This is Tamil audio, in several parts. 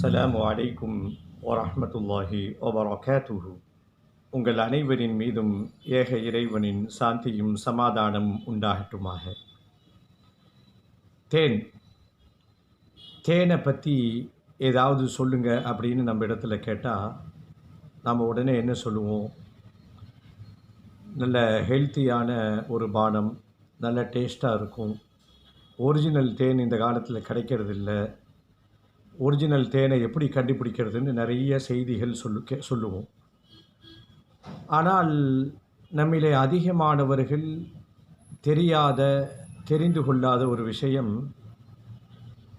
அஸ்ஸலாமு அலைக்கும் வரஹ்மத்துல்லாஹி வபரகாத்துஹு. உங்கள் அனைவரின் மீதும் ஏக இறைவனின் சாந்தியும் சமாதானம் உண்டாகட்டுமாக. தேன் தேனை பற்றி ஏதாவது சொல்லுங்க அப்படின்னு நம்ம இடத்துல கேட்டால் நாம் உடனே என்ன சொல்லுவோம்? நல்ல ஹெல்த்தியான ஒரு பானம், நல்ல டேஸ்ட்டாக இருக்கும். ஒரிஜினல் தேன் இந்த காலத்தில் கிடைக்கிறதில்ல. ஒரிஜினல் தேனை எப்படி கண்டுபிடிக்கிறதுன்னு நிறைய செய்திகள் சொல்லுவோம். ஆனால் நம்மிலே அதிகமானவர்கள் தெரிந்து கொள்ளாத ஒரு விஷயம்,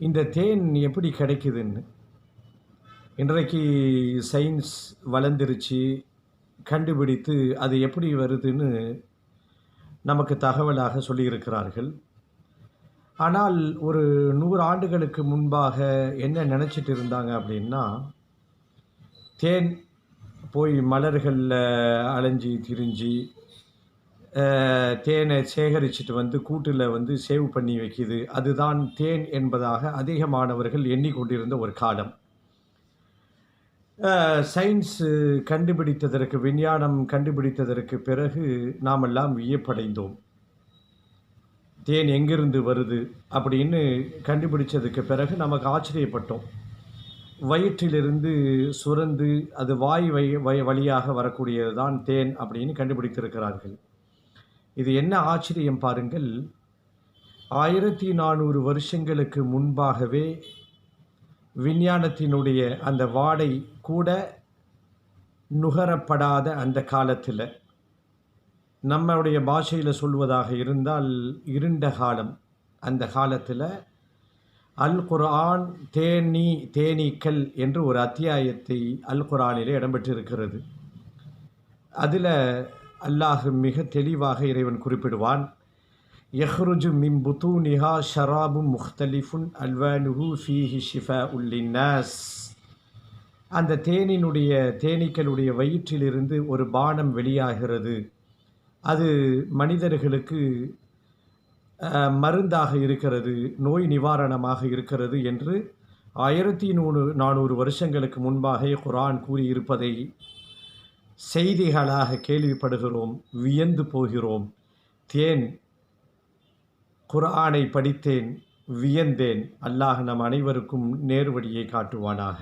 இந்த தேன் எப்படி கிடைக்குதுன்னு. இன்றைக்கு சயின்ஸ் வளர்ந்துருச்சு, கண்டுபிடித்து அது எப்படி வருதுன்னு நமக்கு தகவலாக சொல்லியிருக்கிறார்கள். ஆனால் ஒரு 100 ஆண்டுகளுக்கு முன்பாக என்ன நினச்சிட்டு இருந்தாங்க அப்படின்னா, தேன் போய் மலர்களில் அலைஞ்சி திரிஞ்சு தேனை சேகரிச்சுட்டு வந்து கூட்டில் வந்து சேவ் பண்ணி வைக்கிது, அதுதான் தேன் என்பதாக அதிகமானவர்கள் எண்ணிக்கொண்டிருந்த ஒரு காலம். சயின்ஸு கண்டுபிடித்ததற்கு, விஞ்ஞானம் கண்டுபிடித்ததற்கு பிறகு நாமெல்லாம் வியப்படைந்தோம். தேன் எங்கிருந்து வருது அப்படின்னு கண்டுபிடிச்சதுக்கு பிறகு நமக்கு ஆச்சரியப்பட்டோம். வயிற்றிலிருந்து சுரந்து அது வாய் வழியாக வரக்கூடியது தான் தேன் அப்படின்னு கண்டுபிடித்திருக்கிறார்கள். இது என்ன ஆச்சரியம் பாருங்கள், 1400 வருஷங்களுக்கு முன்பாகவே விஞ்ஞானத்தினுடைய அந்த வாடை கூட நுகரப்படாத அந்த காலத்தில், நம்மளுடைய பாஷையில் சொல்வதாக இருந்தால் இருண்ட காலம், அந்த காலத்தில் அல் குர்ஆன் தேனீக்கள் என்று ஒரு அத்தியாயத்தை அல் குர்ஆனிலே இடம்பெற்றிருக்கிறது. அதில் அல்லாஹ் மிக தெளிவாக இறைவன் குறிப்பிடுவான், யஹ்ருஜு மின் புத்தூனிஹா ஷராபும் முஹ்தலிஃபுன் அல்வானுஹு ஃபீஹி ஷிஃபாஉல் லின்னாஸ். அந்த தேனீக்களுடைய வயிற்றிலிருந்து ஒரு பானம் வெளியாகிறது, அது மனிதர்களுக்கு மருந்தாக இருக்கிறது, நோய் நிவாரணமாக இருக்கிறது என்று 1400 வருஷங்களுக்கு முன்பாக குர்ஆன் கூறியிருப்பதை செய்திகளாக கேள்விப்படுகிறோம், வியந்து போகிறோம். தேன், குர்ஆனை படித்தேன், வியந்தேன். அல்லாஹ் நம் அனைவருக்கும் நேர்வழியை காட்டுவானாக.